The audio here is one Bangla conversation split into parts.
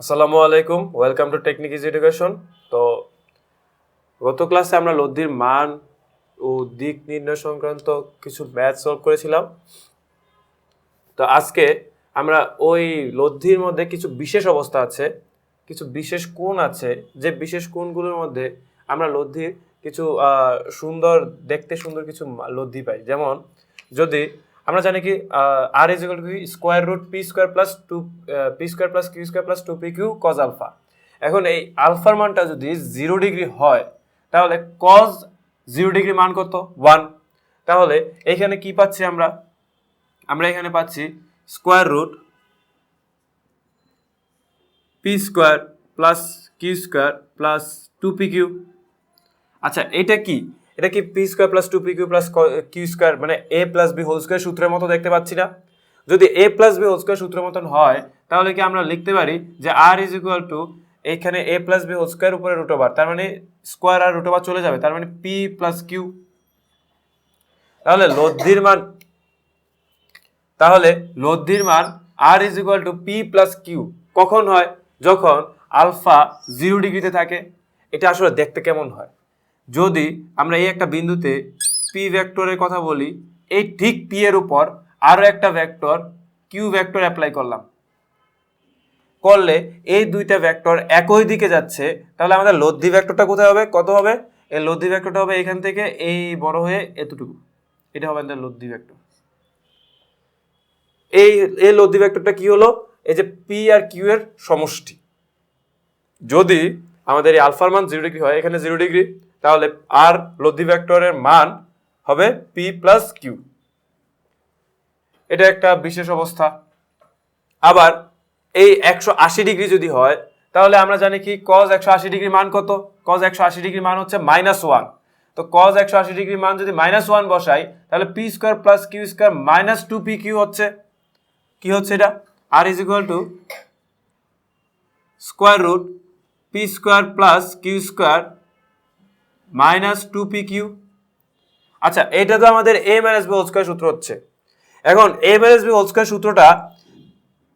আসসালামু আলাইকুম, welcome to technique is education. তো গত ক্লাসে আমরা লব্ধির মান ও দিক নির্ণয় সংক্রান্ত কিছু ম্যাথ সলভ করেছিলাম। তো আজকে আমরা ওই লব্ধির মধ্যে কিছু বিশেষ অবস্থা আছে, কিছু বিশেষ কোণ আছে, যে বিশেষ কোণগুলোর মধ্যে আমরা লব্ধির কিছু দেখতে সুন্দর কিছু লব্ধি পাই। যেমন যদি আমরা জানি কি R is equal to square root P square plus two P square plus Q square plus two P Q cos alpha. এখন এই আলফার মানটা যদি 0 ডিগ্রি হয় তাহলে কজ 0 ডিগ্রি মান কত? 1। তাহলে এইখানে কি পাচ্ছি আমরা? আমরা এখানে পাচ্ছি square root P square plus Q square plus two P Q. আচ্ছা, এটা কি? এটা কি p square plus two P Q plus Q square মানে a plus B whole square সূত্রের মতো দেখতে পাচ্ছি না? যদি a plus B whole square সূত্রের মতন হয় তাহলে কি আমরা লিখতে পারি যে আর ইজ ইকুয়াল টু এইখানে এ প্লাস বি হোল স্কোয়ার উপরে রুট ওভার, তার মানে স্কোয়ার আর রুট ওভার চলে যাবে, তার মানে পি প্লাস কিউ। তাহলে লব্ধির মান R is equal to P plus Q কখন হয়? যখন আলফা 0 ডিগ্রিতে থাকে। এটা আসলে দেখতে কেমন হয়? যদি আমরা এই একটা বিন্দুতে পি ভেক্টরের কথা বলি, এই ঠিক পি এর উপর আরো একটা ভেক্টর কিউ ভেক্টর অ্যাপ্লাই করলে এই দুইটা ভেক্টর একই দিকে যাচ্ছে, তাহলে আমাদের লব্ধি ভেক্টরটা কোথায় হবে? কত হবে? এই লব্ধি ভেক্টরটা হবে এখান থেকে এই বড় হয়ে এতটুকু, এটা হবে আমাদের লব্ধি ভেক্টর। এই লব্ধি ভেক্টরটা কি হলো? এই যে পি আর কিউ এর সমষ্টি। যদি আমাদের এই আলফার মান 0 ডিগ্রি হয়, এখানে 0 ডিগ্রি, তাহলে আর লব্ধি ভেক্টরের মান হবে পি প্লাস কিউ। এটা একটা বিশেষ অবস্থা। আবার এই 180 ডিগ্রি যদি হয় তাহলে আমরা জানি কি কজ 180 ডিগ্রি মান কত? কজ 180 ডিগ্রি মান হচ্ছে -1। তো কজ 180 ডিগ্রি মান যদি -1 বসাই তাহলে P square plus Q square minus two P Q হচ্ছে। কি হচ্ছে এটা? R is equal to square root P square plus Q square minus two P Q. আচ্ছা, এটা তো আমাদের A minus B whole square সূত্র হচ্ছে। এখন A minus B whole square সূত্রটা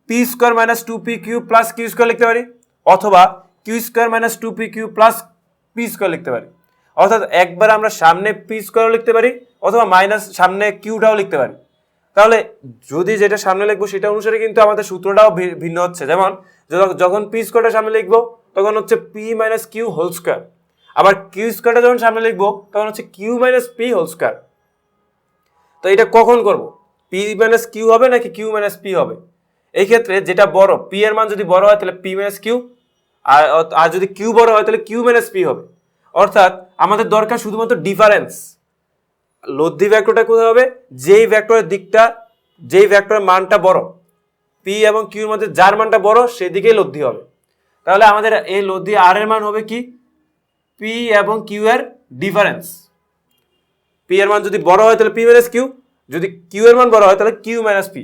P square minus two P Q plus Q square লিখতে পারি, অথবা Q square minus two P Q plus P square লিখতে পারি। অর্থাৎ একবার আমরা সামনে পি স্কোয়ারও লিখতে পারি অথবা মাইনাস সামনে কিউটাও লিখতে পারি। তাহলে যদি যেটা সামনে লিখবো সেটা অনুসারে কিন্তু আমাদের সূত্রটাও ভিন্ন হচ্ছে। যেমন যখন পি স্কোয়ারটা সামনে লিখবো তখন হচ্ছে p minus Q whole square, আবার কিউ স্কোয়ারটা যখন সামনে লিখবো তখন হচ্ছে q minus p whole square. তো এটা কখন করব? পি মাইনাস কিউ হবে নাকি কিউ মাইনাস পি হবে? এই ক্ষেত্রে যেটা বড়, পি এর মান যদি বড় হয় তাহলে পি মাইনাস কিউ, আর যদি কিউ বড় হয় তাহলে কিউ মাইনাস পি হবে। অর্থাৎ আমাদের দরকার শুধুমাত্র ডিফারেন্স। লব্ধি ভেক্টরটা কোথায় হবে? যেই ভেক্টরের মানটা বড়, পি এবং কিউর মধ্যে যার মানটা বড় সেদিকেই লব্ধি হবে। তাহলে আমাদের এই লব্ধি আর এর মান হবে কি? পি এবং কিউ এর ডিফারেন্স। পি এর মান যদি বড় হয় তাহলে পি মাইনাস কিউ, যদি কিউ এর মান বড় হয় তাহলে কিউ মাইনাস পি।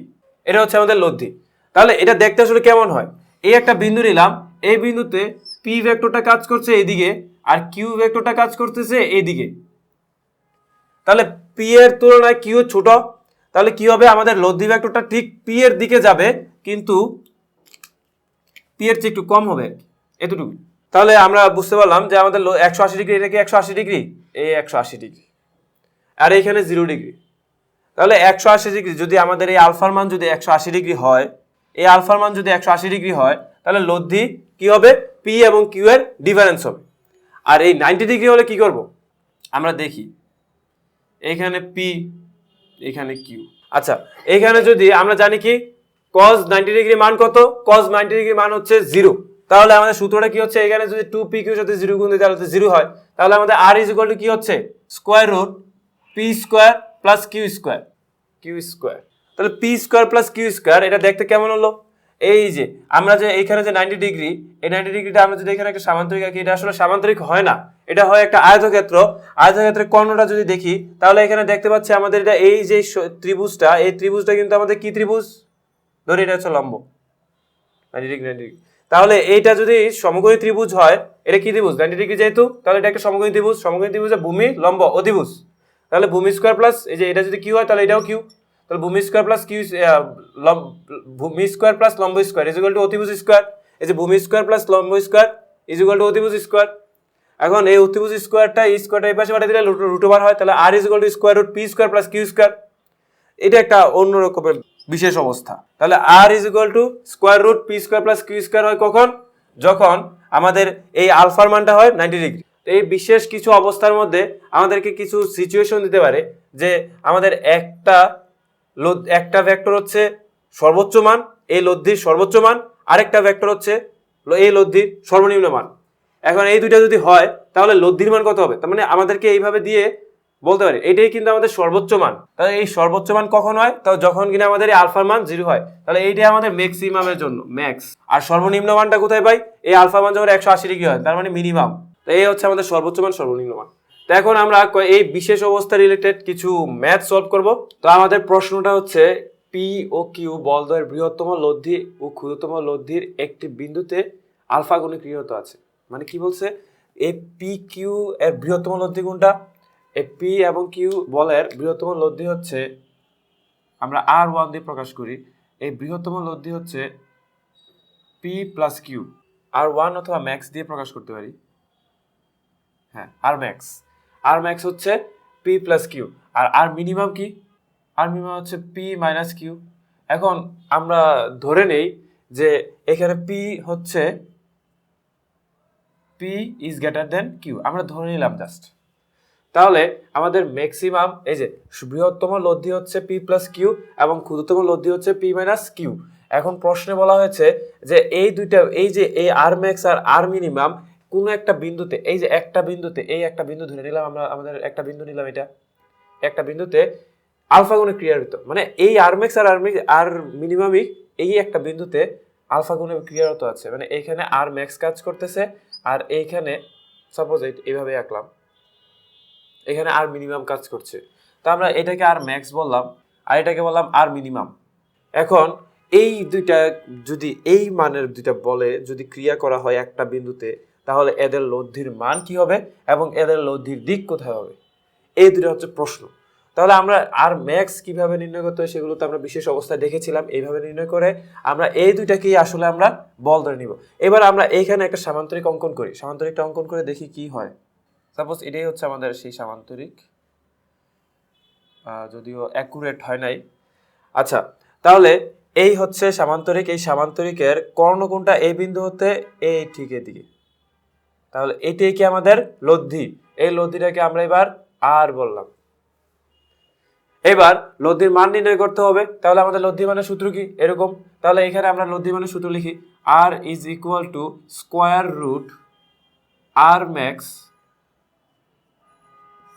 এটা হচ্ছে আমাদের লব্ধি। তাহলে এটা দেখতে আসলে কেমন হয়? এই একটা বিন্দু নিলাম, এই বিন্দুতে পি ভেক্টরটা কাজ করছে এইদিকে আর কিউ ভেক্টরটা কাজ করতেছে এইদিকে। তাহলে পি এর তুলনায় কিউ ছোট, তাহলে কি হবে? আমাদের লব্ধি ভেক্টরটা ঠিক পি এর দিকে যাবে, কিন্তু পি এর চেয়ে একটু কম হবে, এতটুকু। তাহলে আমরা বুঝতে পারলাম যে আমাদের 180 ডিগ্রি, এটা কি 180 ডিগ্রি? এই 180 ডিগ্রি, আর এইখানে 0 ডিগ্রি। তাহলে 180 ডিগ্রি যদি আমাদের এই আলফার মান যদি 180 ডিগ্রি হয়, এই আলফার মান যদি 180 ডিগ্রি হয় তাহলে লব্ধি কি হবে? পি এবং কিউ এর ডিফারেন্স হবে। আর এই 90 ডিগ্রি হলে কি করব? আমরা দেখি, এইখানে পি, এখানে কিউ। আচ্ছা, এইখানে যদি আমরা জানি কি cos 90 ডিগ্রি মান কত? cos 90 ডিগ্রি মান হচ্ছে 0। তাহলে আমাদের সূত্রটা কি হচ্ছে? এখানে যদি 2p কিউ সাথে 0 গুণ দিই তাহলে 0 হয়। তাহলে আমাদের r ইজ ইকুয়াল টু কি হচ্ছে? Square root p square plus q square. তাহলে p square plus q square, এটা দেখতে কেমন হলো? এই যে আমরা যে এখানে যে 90 ডিগ্রি, এই 90 ডিগ্রিটা আমরা যদি এখানে একটা সামান্তরিক আঁকি, এটা আসলে সামান্তরিক হয় না, এটা হয় একটা আয়তক্ষেত্র। আয়তক্ষেত্রের কর্ণটা যদি দেখি তাহলে এখানে দেখতে পাচ্ছি আমাদের এটা এই যে ত্রিভুজটা, এই ত্রিভুজটা কিন্তু আমাদের কি ত্রিভুজ? ধরি এটা হচ্ছে লম্ব 90 ডিগ্রি 90 ডিগ্রি। তাহলে এইটা যদি সমকোণী ত্রিভুজ হয়, এটা কি ত্রিভুজ? 90 ডিগ্রি যেহেতু, তাহলে এটা একটা সমকোণী ত্রিভুজ। সমকোণী ত্রিভুজে ভূমি লম্ব অধিভুজ। তাহলে ভূমি স্কয়ার প্লাস এই যে এটা যদি কিউ হয় তাহলে এটাও কিউ, তাহলে ভূমি স্কয়ার প্লাস কিউ ভূমি স্কয়ার প্লাস লম্ব স্কয়ার ইজ ইকুয়াল টু অতিভুজ স্কয়ার। এই যে ভূমি স্কোয়ার প্লাস লম্ব স্কোয়ার ইজ ইকুয়াল টু অতিভুজ স্কোয়ার। এখন এই অতিভুজ স্কোয়ারটা এই পাশে পাঠিয়ে দিলে রুট ওভার হয়, তাহলে R is equal to square root P square plus Q square. এটা একটা অন্য রকমের বিশেষ অবস্থা। তাহলে R is equal to square root P square plus Q square হয় কখন? যখন আমাদের এই আলফার মানটা হয় 90 ডিগ্রি। তো এই বিশেষ কিছু অবস্থার মধ্যে আমাদেরকে কিছু সিচুয়েশন দিতে পারে যে আমাদের একটা ভেক্টর হচ্ছে সর্বোচ্চ মান, এই লব্ধির সর্বোচ্চ মান, আরেকটা ভেক্টর হচ্ছে এই লব্ধির সর্বনিম্ন মান। এখন এই দুইটা যদি হয় তাহলে লব্ধির মান কত হবে? তার মানে আমাদেরকে এইভাবে দিয়ে বলতে পারি এটাই কিন্তু আমাদের সর্বোচ্চ মান। তাহলে এই সর্বোচ্চ মান কখন হয়? তাও যখন কিনা আমাদের এই আলফার মান 0 হয়। তাহলে এইটাই আমাদের ম্যাক্সিমামের জন্য ম্যাক্স। আর সর্বনিম্ন মানটা কোথায় পাই? এই আলফা মান যখন 180 ডিগ্রি হয়, তার মানে মিনিমাম। তো এই হচ্ছে আমাদের সর্বোচ্চ মান, সর্বনিম্ন মান। তো এখন আমরা এই বিশেষ অবস্থা রিলেটেড কিছু ম্যাথ সলভ করব। তো আমাদের প্রশ্নটা হচ্ছে পি ও কিউ বলদ্বয়ের বৃহত্তম লব্ধি ও ক্ষুদ্রতম লব্ধির একটি বিন্দুতে আলফা গুণে ক্রিয়ারত আছে। মানে কি বলছে? এই পি কিউ এর বৃহত্তম লব্ধি কোনটা? এই পি এবং কিউ বলের বৃহত্তম লব্ধি হচ্ছে, আমরা R1 দিয়ে প্রকাশ করি, এই বৃহত্তম লব্ধি হচ্ছে পি প্লাস কিউ। R1 অথবা ম্যাক্স দিয়ে প্রকাশ করতে পারি। হ্যাঁ, আর ম্যাক্স হচ্ছে পি প্লাস কিউ। আর মিনিমাম কি? আর মিনিমাম হচ্ছে পি মাইনাস কিউ। এখন আমরা ধরে নেই যে এখানে পি হচ্ছে p is greater than q, আমরা ধরে নিলাম জাস্ট। তাহলে আমাদের ম্যাক্সিমাম, এই যে বৃহত্তম লব্ধি হচ্ছে পি প্লাস কিউ এবং ক্ষুদ্রতম লব্ধি হচ্ছে পি মাইনাস কিউ। এখন প্রশ্নে বলা হয়েছে যে এই দুইটা, এই যে এই আর ম্যাক্স আর আর মিনিমাম কোনো একটা বিন্দুতে, এই যে একটা বিন্দুতে, এই একটা বিন্দু ধরে নিলাম আমরা, আমাদের একটা বিন্দু নিলাম, এটা একটা বিন্দুতে আলফা গুণে ক্রিয়ারত, মানে এই আর ম্যাক্স আর আর মিনিমামই এই একটা বিন্দুতে আলফা গুণে ক্রিয়ারত আছে। মানে এইখানে আর ম্যাক্স কাজ করতেছে আর এইখানে সাপোজ এইভাবে আঁকলাম, এখানে আর মিনিমাম কাজ করছে। তো আমরা এটাকে আর ম্যাক্স বললাম আর এটাকে বললাম আর মিনিমাম। এখন এই দুইটা যদি এই মানের দুইটা বলে যদি ক্রিয়া করা হয় একটা বিন্দুতে, তাহলে এদের লব্ধির মান কি হবে এবং এদের লব্ধির দিক কোথায় হবে? এই দুটো হচ্ছে প্রশ্ন। তাহলে আমরা আর ম্যাক্স কিভাবে নির্ণয় করতে হয় সেগুলো তো আমরা বিশেষ অবস্থায় দেখেছিলাম। এইভাবে নির্ণয় করে আমরা এই দুইটাকেই আসলে আমরা বল ধরে নিব। এবার আমরা এইখানে একটা সামান্তরিক অঙ্কন করি, সামান্তরিকটা অঙ্কন করে দেখি কি হয়। সাপোজ এটাই হচ্ছে আমাদের সেই সামান্তরিক, যদিও অ্যাকুরেট হয় নাই। আচ্ছা, তাহলে এই হচ্ছে সামান্তরিক, এই সামান্তরিকের কর্ণ কোনটা? এই বিন্দু হতে এই ঠিক এদিকে। তাহলে এটাই কি আমাদের লব্ধি? এই লব্ধিটাকে আমরা এবার আর বললাম। এবার লব্ধির মান নির্ণয় করতে হবে। তাহলে আমাদের লব্ধি মানের সূত্র কি? এরকম। তাহলে এখানে আমরা লব্ধি মানের সূত্র লিখি, R is equal to square root R max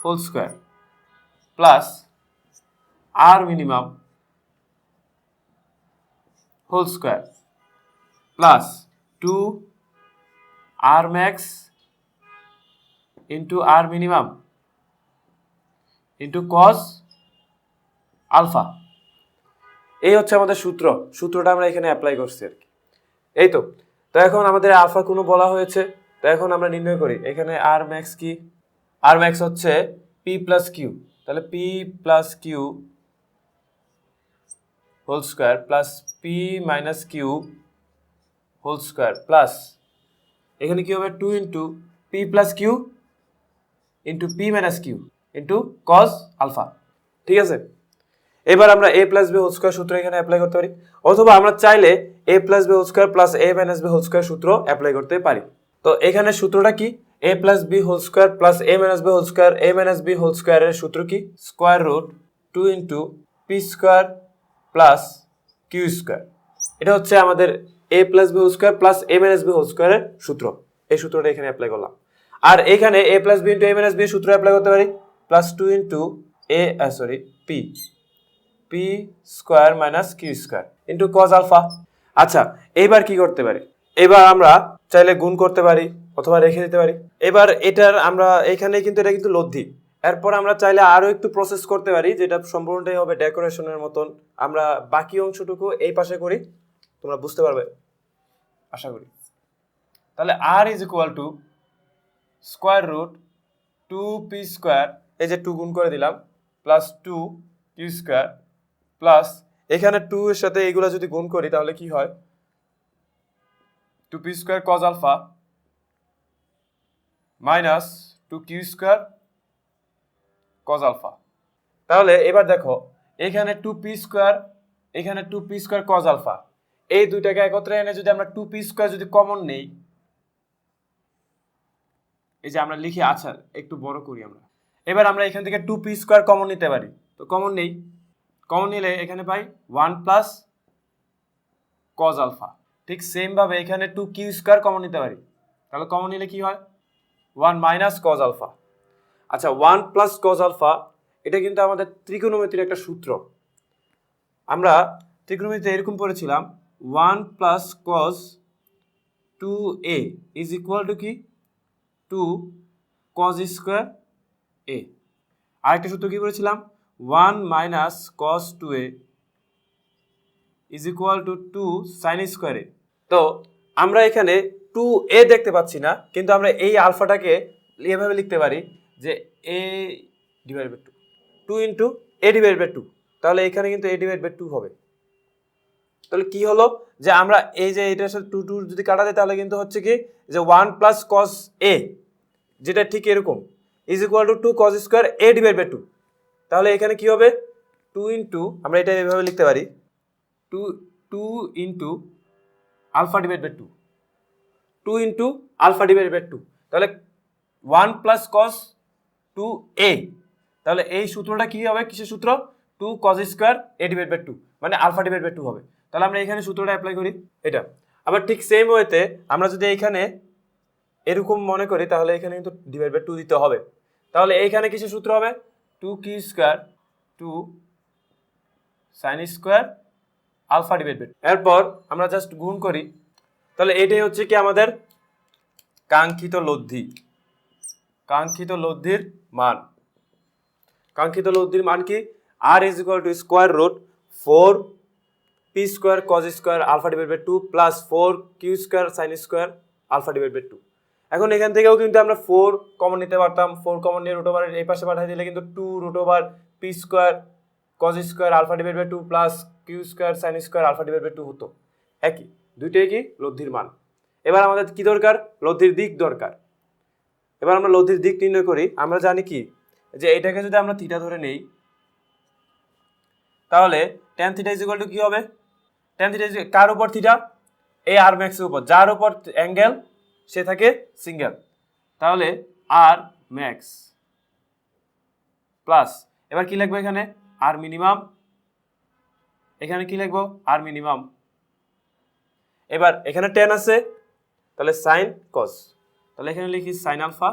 whole square plus R minimum whole square plus 2 R max into R minimum into cos alpha. এই হচ্ছে আমাদের সূত্রটা আমরা এখানে অ্যাপ্লাই করছি আর কি। এই তো এখন আমাদের আলফা কোনো বলা হয়েছে। তো এখন আমরা নির্ণয় করি এখানে আর ম্যাক্স কি? আর ম্যাক্স হচ্ছে পি প্লাস কিউ। তাহলে P plus Q whole square plus P minus Q whole square plus এখানে কি হবে 2 into P plus Q into P minus Q into cos alpha. ঠিক আছে, এবার আমরা A plus B whole square সূত্র এখানে অ্যাপ্লাই করতে পারি, অথবা আমরা চাইলে A plus B whole square plus A minus B whole square সূত্র অ্যাপ্লাই করতে পারি। তো এখানে সূত্রটা কি? A plus B whole square plus A minus B whole square, A minus B whole স্কোয়ারের সূত্র কি? Square root 2 into P square plus Q square. এটা হচ্ছে আমাদের A plus B whole square plus A minus B whole স্কোয়ারের সূত্র। এই সূত্রটা এখানে অ্যাপ্লাই করলাম। আর এখানে A plus B into A minus B সূত্র অ্যাপ্লাই করতে পারি, plus 2 into P square minus Q square into cos alpha. আচ্ছা, এইবার কি করতে পারি? এবার আমরা চাইলে গুণ করতে পারি অথবা রেখে দিতে পারি। এবার এটার আমরা এখানে কিন্তু এটা কিন্তু লব্ধি। এরপর আমরা চাইলে আরো একটু প্রসেস করতে পারি, যেটা সম্পূর্ণটাই হবে ডেকোরেশনের মতন। আমরা বাকি অংশটুকু এই পাশে করি, তোমরা বুঝতে পারবে আশা করি। তাহলে R is equal to square root 2p square, এই যে 2 গুণ করে দিলাম, প্লাস 2q স্কোয়ার প্লাস এখানে 2 এর সাথে এইগুলা যদি গুণ করি তাহলে কি হয়? 2p square cos alpha minus 2q square cos alpha. তাহলে এবার দেখো এখানে 2p স্কোয়ার, এখানে 2p স্কোয়ার কজ আলফা, এই দুইটাকে একত্রে এনে যদি আমরা 2p স্কোয়ার যদি কমন নেই, এই যে আমরা লিখি, আচ্ছা একটু বড় করি আমরা, এবার আমরা এখান থেকে 2p স্কোয়ার কমন নিতে পারি, তো কমন নেই, কমন নিলে এখানে পাই 1 প্লাস কজ আলফা। ঠিক সেম ভাবে এখানে 2q স্কোয়ার কমন নিতে পারি, তাহলে কমন নিলে কি হয় 1 মাইনাস কজ আলফা। আচ্ছা 1 প্লাস কজ আলফা, এটা কিন্তু আমাদের ত্রিকোণমিতির একটা সূত্র, আমরা ত্রিকোণমিতিতে এরকম পড়েছিলাম 1 plus cause 2a is equal to কি 2 কজ স্কোয়ার a। আরেকটা সূত্র কি করেছিলাম 1 minus cause 2a is equal to 2 sine square a। তো আমরা এখানে 2a দেখতে পাচ্ছি না, কিন্তু আমরা এই আলফাটাকে এভাবে লিখতে পারি যে a divide by 2 into a divide by 2, তাহলে এখানে কিন্তু a ডিভাইড বাই 2 হবে। তাহলে কি হলো যে আমরা এই যে এটার সাথে 2 2 যদি কাটা দেয় তাহলে কিন্তু হচ্ছে কি যে 1 প্লাস কজ a, যেটা ঠিক এরকম, is equal to 2 cos square a divide by 2। তাহলে এখানে কি হবে 2 ইন্টু, আমরা এটা এভাবে লিখতে পারি 2 into alpha divide by 2, 2 into alpha divide by 2, তাহলে 1 প্লাস কজ 2a। তাহলে এই সূত্রটা কি হবে, কিসের সূত্র 2 cos square a divide by 2, মানে আলফা ডিভাইড বাই 2 হবে। তাহলে আমরা এখানে সূত্রটা অ্যাপ্লাই করি এটা। আবার ঠিক সেম ওয়েতে আমরা যদি এইখানে এরকম মনে করি তাহলে এখানে কিন্তু ডিভাইড বাই 2 দিতে হবে। তাহলে এইখানে কিসের সূত্র হবে 2q square 2 sine square alpha divide by 2। এরপর আমরা জাস্ট গুণ করি, তাহলে এটাই হচ্ছে কি আমাদের কাঙ্ক্ষিত লব্ধি, কাঙ্ক্ষিত লব্ধির মান। কাঙ্ক্ষিত লব্ধির মান কি r is equal to square root 4p square cos square alpha divide by 2 plus 4q square sine square alpha divide by 2। এখন এখান থেকেও কিন্তু আমরা 4 কমন নিতে পারতাম, 4 কমন নিয়ে রুট ওভার এই পাশে পাঠিয়ে দিলে কিন্তু 2 root over p square cos square alpha divide by 2 plus q square sine square alpha divide by 2 হতো। একই, দুইটাই কি লব্ধির মান। এবার আমাদের কি দরকার, লব্ধির দিক দরকার। এবার আমরা লব্ধির দিক নির্ণয় করি। আমরা জানি কি যে এটাকে যদি আমরা থিটা ধরে নেই তাহলে tan theta is equal to কি হবে, tan থিটা ইজ কার উপর থিটা, এই আর ম্যাক্সের উপর, যার উপর অ্যাঙ্গেল সে থাকে সিঙ্গেল, তাহলে আর ম্যাক্স প্লাস, এবার কি লিখবো এখানে আর মিনিমাম, এখানে কি লিখবো আর মিনিমাম। এবার এখানে tan আছে তাহলে সাইন কজ, তাহলে এখানে লিখি সাইন আলফা,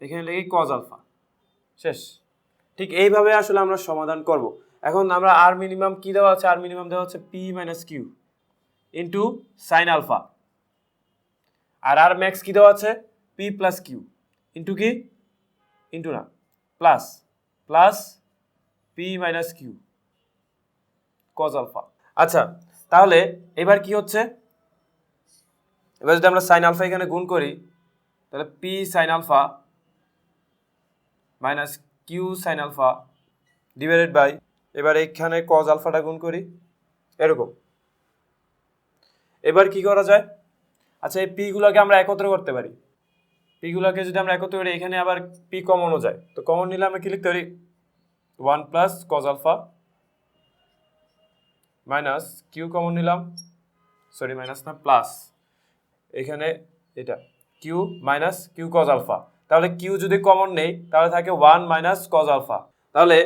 এখানে লিখি কজ আলফা, শেষ। ঠিক এইভাবে আসলে আমরা সমাধান করব। এখন আমরা আর মিনিমাম কি দেওয়া আছে, আর মিনিমাম দেওয়া হচ্ছে p minus Q into sine alpha, আর আর ম্যাক্স কি দেওয়া আছে p প্লাস কিউ ইন্টু কি ইন্টু না plus plus p minus Q cos alpha. আচ্ছা তাহলে এবার কি হচ্ছে, এবার যদি আমরা সাইন আলফা এখানে গুণ করি তাহলে p sine alpha minus q sine alpha divided by, এবার এখানে কজ আলফাটা গুণ করি এরকম। এবার কি করা যায়, আচ্ছা এই পিগুলোকে আমরা একত্র করতে পারি, পিগুলোকে যদি আমরা একত্র করি এখানে আবার পি কমনও যায়, তো কমন নিলে আমরা কি লিখতে পারি 1 plus cos alpha minus q common নিলাম, সরি মাইনাস না প্লাস, এখানে এটা q minus Q cos alpha, তাহলে কিউ যদি কমন নেই তাহলে থাকে 1 মাইনাস কজ আলফা, তাহলে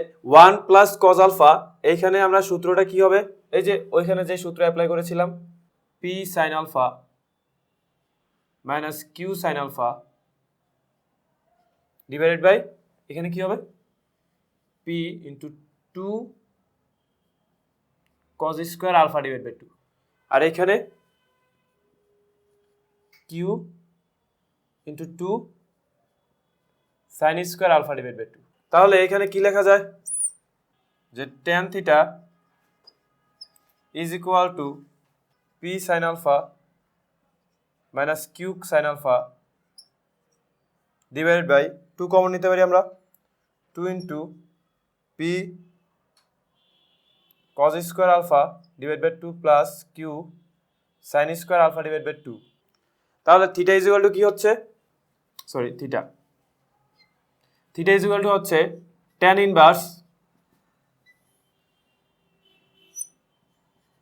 1 প্লাস কজ আলফা। এইখানে আমরা সূত্রটা কি হবে, এই যে ওইখানে যে সূত্র অ্যাপ্লাই করেছিলাম p sine alpha minus q sine alpha divided by, এখানে কি হবে p into 2 cos square alpha divide by 2, আর এখানে q into 2 sine square alpha divide by 2। তাহলে এখানে কি লেখা যায় যে tan theta is equal to p sine alpha minus q sine alpha divided by 2 common নিতে পারি আমরা 2 into p cos square alpha divide by 2 plus Q sine square alpha divide by 2। তাহলে থিটা ইজ ইকুয়াল টু কি হচ্ছে, sorry theta is equal to হচ্ছে tan inverse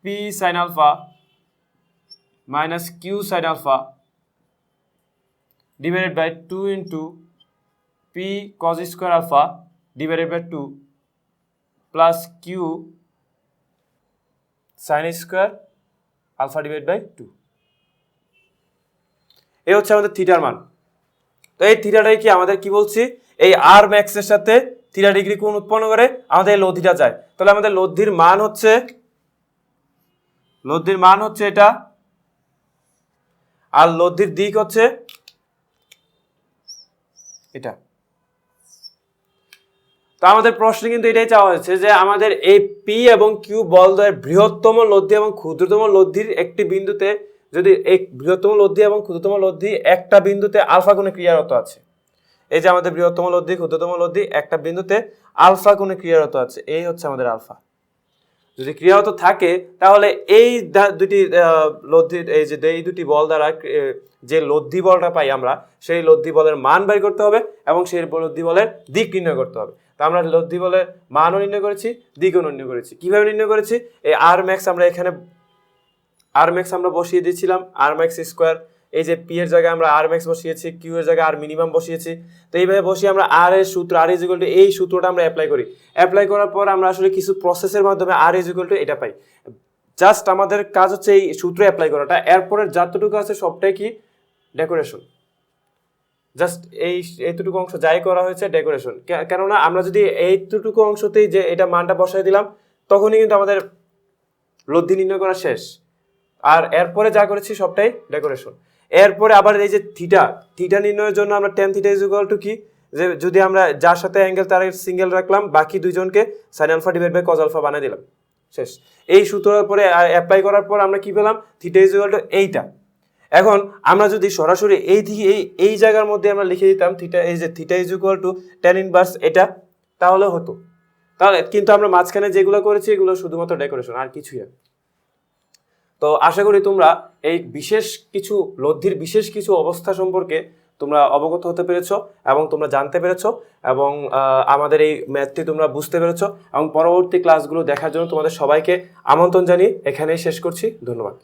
p sin alpha minus q sin alpha divided by 2 into p cos square alpha divided by 2 plus q sin square alpha divided by 2। এই হচ্ছে আমাদের থিটার মান। তো এই থিটাটাই কি আমাদের কি বলছি, এই আর ম্যাক্স এর সাথে থিটা ডিগ্রি কোণ উৎপন্ন করে আমাদের এই লব্ধিটা চাই। তাহলে আমাদের লব্ধির মান হচ্ছে এটা, আর লব্ধির দিক হচ্ছে এটা। তো আমাদের প্রশ্নে কিন্তু এটাই চাওয়া হয়েছে যে আমাদের এই পি এবং কিউ বলদ্বয়ের বৃহত্তম লব্ধি এবং ক্ষুদ্রতম লব্ধির একটি বিন্দুতে, যদি এই বৃহত্তম লব্ধি এবং ক্ষুদ্রতম লব্ধি একটা বিন্দুতে আলফা কোণে ক্রিয়ারত আছে, এই যে আমাদের বৃহত্তম লব্ধি ক্ষুদ্রতম লব্ধি একটা বিন্দুতে আলফা কোণে ক্রিয়ারত আছে, এই হচ্ছে আমাদের আলফা। যদি ক্রিয়ারত থাকে তাহলে এই দুটি লব্ধির এই দুটি বল দ্বারা যে লব্ধি বলটা পাই আমরা, সেই লব্ধি বলের মান বের করতে হবে এবং সেই লব্ধি বলের দিক নির্ণয় করতে হবে। তো আমরা লব্ধি বলের মানও নির্ণয় করেছি, দিকও নির্ণয় করেছি। কিভাবে নির্ণয় করেছি, এই আর ম্যাক্স আমরা এখানে বসিয়ে দিয়েছিলাম, আর ম্যাক্স স্কোয়ার, এই যে পি এর জায়গায় আমরা আর ম্যাক্স বসিয়েছি, কিউ এর জায়গায় আর মিনিমাম বসিয়েছি। তো এইভাবে বসিয়ে আমরা আর এর সূত্র, আর ইজ ইকুয়াল টু এই সূত্রটা আমরা অ্যাপ্লাই করার পর আমরা আসলে কিছু প্রসেসের মাধ্যমে আর ইজ ইকুয়াল টু এটা পাই। জাস্ট আমাদের কাজ হচ্ছে এই সূত্র অ্যাপ্লাই করাটা, এরপরের যতটুকু আছে সবটাই কি ডেকোরেশন। জাস্ট এইটুকু অংশ যাই করা হয়েছে ডেকোরেশন, কেননা আমরা যদি এইটুকু অংশতেই যে এটা মানটা বসাই দিলাম তখনই কিন্তু আমাদের লব্ধি নির্ণয় করা শেষ, আর এরপরে যা করেছি সবটাই ডেকোরেশন। এরপরে আবার এই যে থিটা নির্ণয়ের জন্য আমরা tan theta is equal to কি, যে যদি আমরা যার সাথে অ্যাঙ্গেল তার সিঙ্গেল রাখলাম, বাকি দুইজনকে sine alpha divide by cos alpha বানিয়ে দিলাম, শেষ। এই সূত্রের পরে অ্যাপ্লাই করার পর আমরা কি পেলাম, থিটা ইজ ইকুয়াল টু এইটা। এখন আমরা যদি সরাসরি এই জায়গার মধ্যে আমরা লিখে দিতাম theta is equal two tan inverse এটা, তাহলে হতো। তাহলে কিন্তু আমরা মাঝখানে যেগুলো করেছি এগুলো শুধুমাত্র ডেকোরেশন, আর কিছুই না। তো আশা করি তোমরা এই লব্ধির বিশেষ কিছু অবস্থা সম্পর্কে তোমরা অবগত হতে পেরেছো এবং তোমরা জানতে পেরেছো, এবং আমাদের এই ম্যাথটি তোমরা বুঝতে পেরেছো, এবং পরবর্তী ক্লাসগুলো দেখার জন্য তোমাদের সবাইকে আমন্ত্রণ জানিয়ে এখানেই শেষ করছি। ধন্যবাদ।